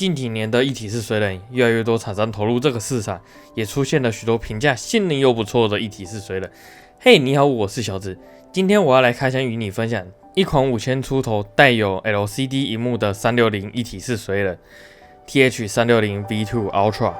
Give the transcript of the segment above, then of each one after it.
近几年的一体式水冷，越来越多厂商投入这个市场，也出现了许多评价性能又不错的一体式水冷。嘿，你好，我是小子，今天我要来开箱与你分享一款5000出头带有 LCD 萤幕的360一体式水冷 TH360 V2 Ultra。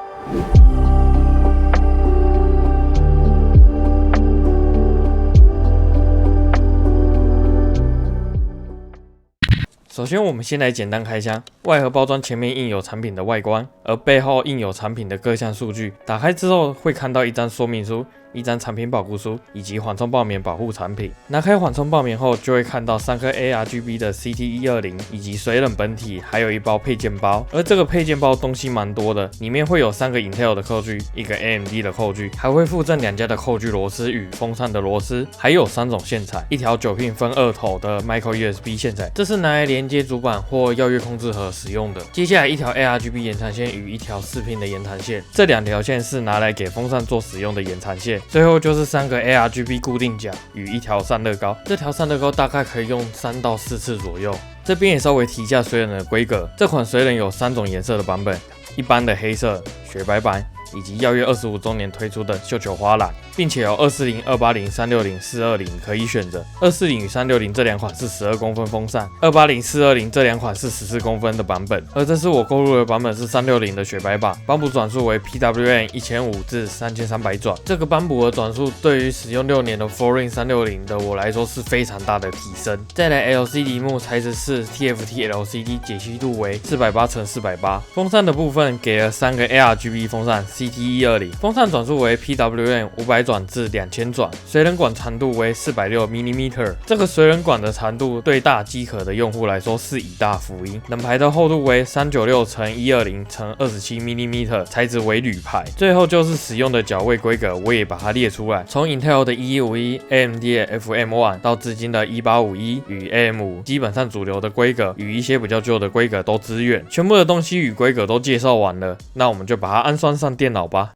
首先，我们先来简单开箱。外盒包装前面印有产品的外观，而背后印有产品的各项数据。打开之后会看到一张说明书、一张产品保护书以及缓冲爆棉保护产品。拿开缓冲爆棉后，就会看到3颗 ARGB 的 CT120 以及水冷本体，还有一包配件包。而这个配件包东西蛮多的，里面会有3个 Intel 的扣具，一个 AMD 的扣具，还会附赠2家的扣具螺丝与风扇的螺丝，还有3种线材，一条9 pin 分2头的 Micro USB 线材，这是拿来连接主板或耀月控制盒使用的。接下来一条 ARGB 延长线与一条4 pin 的延长线，这2条线是拿来给风扇做使用的延长线。最后就是3个 ARGB 固定夹与一条散热膏，这条散热膏大概可以用3到4次左右。这边也稍微提一下水冷的规格，这款水冷有3种颜色的版本，一般的黑色、雪白版，以及耀月25周年推出的绣球花蓝，并且有240、280、360、420可以选择。240与360这2款是12公分风扇，280、420这2款是14公分的版本。而这次我购入的版本是360的雪白版，帮补转速为 PWM 1500至3300转。这个帮补的转速对于使用6年的 Foreign 360的我来说是非常大的提升。再来 LCD 萤幕材质是 TFT LCD， 解析度为480×480。风扇的部分给了3个 ARGB 风扇 CT120， 风扇转速为 PWM 500转至2000转，水冷管长度为460 mm。这个水冷管的长度对大机壳的用户来说是一大福音。冷排的厚度为396×120×27 mm， 材质为铝排。最后就是使用的角位规格，我也把它列出来，从 Intel 的1151、AMD 的 FM1 到至今的1851与 AM5， 基本上主流的规格与一些比较旧的规格都支援。全部的东西与规格都介绍完了，那我们就把它安装上电脑吧。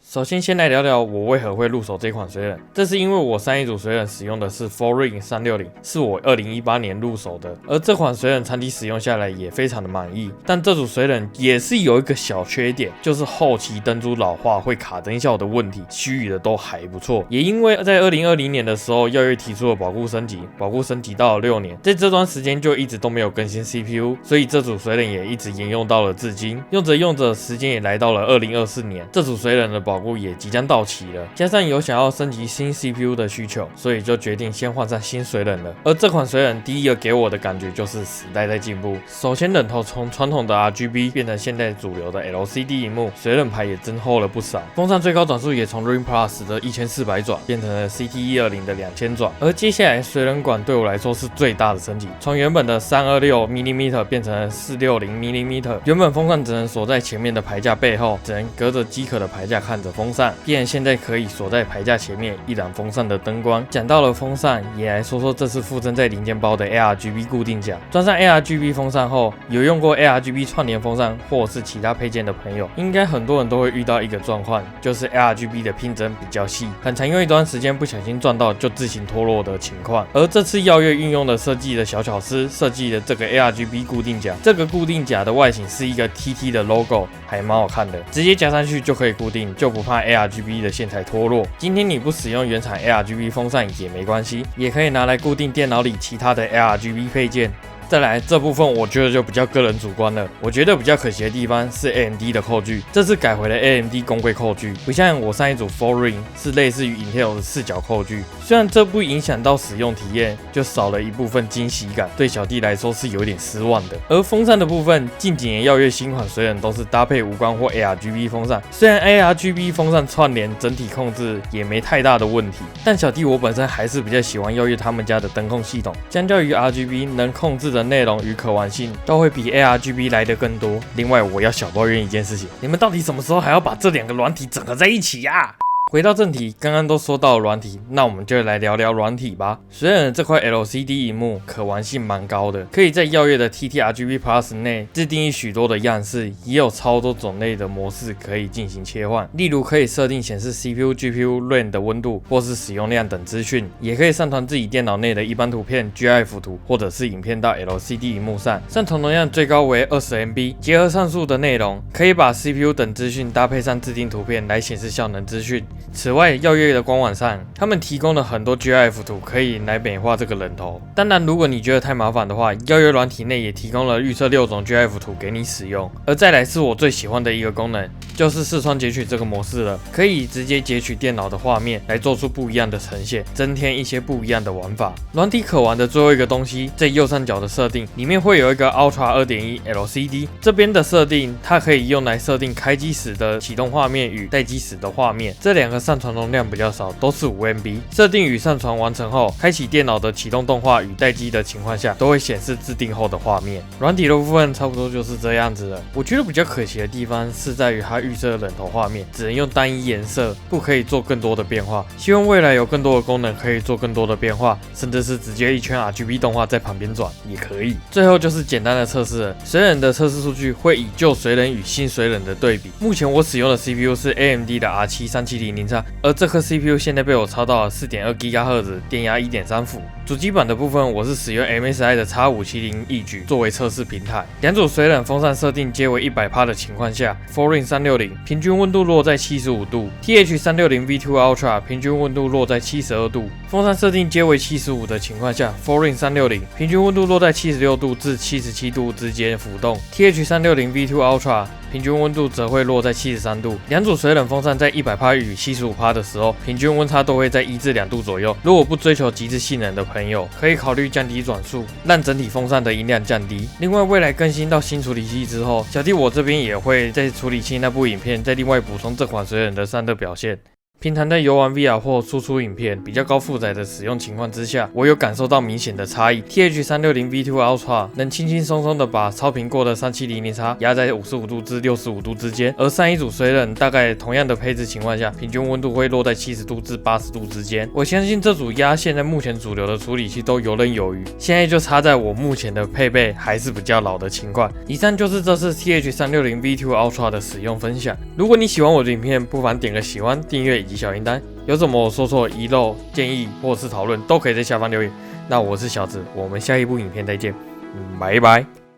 首先来聊聊我为何会入手这款水冷，这是因为我上一组水冷使用的是 Foreign 360，是我2018年入手的，而这款水冷长期使用下来也非常的满意。但这组水冷也是有一个小缺点，就是后期灯珠老化会卡灯效的问题，其余的都还不错。也因为在2020年的时候，耀月提出了保固升级，保固升级到了6年，在这段时间就一直都没有更新 CPU， 所以这组水冷也一直沿用到了至今。用着时间也来到了2024年，这组水冷的保固也即将到期了，加上有想要升级新 CPU 的需求，所以就决定先换上新水冷了。而这款水冷第一个给我的感觉就是时代在进步。首先冷头从传统的 RGB 变成现在主流的 LCD 萤幕，水冷排也增厚了不少。风扇最高转速也从 Ring Plus 的1400转变成了 CT120 的2000转。而接下来水冷管对我来说是最大的升级，从原本的326 mm 变成了460 mm。原本风扇只能锁在前面的排架背后，只能隔着机壳的排架看着风扇，变现在可以锁在排架前面，一览风扇的灯光。讲到了风扇，也来说说这次附赠在零件包的 ARGB 固定夹。装上 ARGB 风扇后，有用过 ARGB 串联风扇或者是其他配件的朋友，应该很多人都会遇到一个状况，就是 ARGB 的拼针比较细，很常用一段时间不小心撞到就自行脱落的情况。而这次耀月运用的设计的小巧思，设计的这个 ARGB 固定夹，这个固定夹的外形是一个 TT 的 logo， 还蛮好看的，直接夹上去就可以固定，就不怕 ARGB 的线材脱落。今天你不使用原厂 ARGB 风扇也没关系，也可以拿来固定电脑里其他的 ARGB 配件。再来这部分我觉得就比较个人主观了，我觉得比较可惜的地方是 AMD 的扣具，这次改回了 AMD 公规扣具，不像我上一组 Foreign 是类似于 Intel 的4角扣具，虽然这不影响到使用体验，就少了一部分惊喜感，对小弟来说是有点失望的。而风扇的部分，近几年耀月新款水冷都是搭配无光或 ARGB 风扇，虽然 ARGB 风扇串联整体控制也没太大的问题，但小弟我本身还是比较喜欢耀月他们家的灯控系统，相较于 RGB 能控制的内容与可玩性都会比 ARGB 来得更多。另外我要小抱怨一件事情，你们到底什么时候还要把这2个软体整合在一起呀？回到正题，刚刚都说到了软体，那我们就来聊聊软体吧。水冷这块 LCD 萤幕可玩性蛮高的，可以在耀月的 TTRGB Plus 内自定义许多的样式，也有超多种类的模式可以进行切换。例如可以设定显示 CPU、GPU、RAM 的温度或是使用量等资讯，也可以上传自己电脑内的一般图片、GIF 图或者是影片到 LCD 萤幕上，上传容量最高为20MB。结合上述的内容，可以把 CPU 等资讯搭配上自定图片来显示效能资讯。此外，耀月的官网上，他们提供了很多 GIF 图，可以来美化这个人头。当然，如果你觉得太麻烦的话，耀月软体内也提供了预测6种 GIF 图给你使用。而再来是我最喜欢的一个功能，就是视窗截取这个模式了，可以直接截取电脑的画面来做出不一样的呈现，增添一些不一样的玩法。软体可玩的最后一个东西，在右上角的设定里面会有一个 Ultra 2.1 LCD， 这边的设定它可以用来设定开机时的启动画面与待机时的画面，这两个上传容量比较少，都是5MB。设定与上传完成后，开启电脑的启动动画与待机的情况下，都会显示自定后的画面。软体的部分差不多就是这样子了。我觉得比较可惜的地方是在于它预设人头画面只能用单一颜色，不可以做更多的变化。希望未来有更多的功能可以做更多的变化，甚至是直接一圈 RGB 动画在旁边转也可以。最后就是简单的测试了，水冷的测试数据会以旧水冷与新水冷的对比。目前我使用的 CPU 是 AMD 的 R7 3700X， 而这颗 CPU 现在被我超到了 4.2 GHz， 电压 1.3伏。主机板的部分，我是使用 MSI 的 X570 E 举作为测试平台。两组水冷风扇设定皆为 100% 的情况下 ，Forin 360平均温度落在75度 ，TH 360 V2 Ultra 平均温度落在72度。风扇设定皆为75的情况下 ，Forin 360平均温度落在76度至77度之间浮动 ，TH 360 V2 Ultra平均温度则会落在73度。两组水冷风扇在 100% 与 75% 的时候，平均温差都会在1至2度左右。如果不追求极致性能的朋友，可以考虑降低转速，让整体风扇的音量降低。另外，未来更新到新处理器之后，小弟我这边也会在处理器那部影片再另外补充这款水冷的散热表现。平常在游玩 VR 或输出影片比较高负载的使用情况之下，我有感受到明显的差异。TH 360 V2 Ultra 能轻轻松松的把超频过的 3700X 压在55度至65度之间，而上一组水冷大概同样的配置情况下，平均温度会落在70度至80度之间。我相信这组压现在目前主流的处理器都游刃有余，现在就差在我目前的配备还是比较老的情况。以上就是这次 TH 360 V2 Ultra 的使用分享。如果你喜欢我的影片，不妨点个喜欢、订阅以及小铃铛，有什么我说错、遗漏、建议或者是讨论，都可以在下方留言。那我是小子，我们下一部影片再见，拜拜。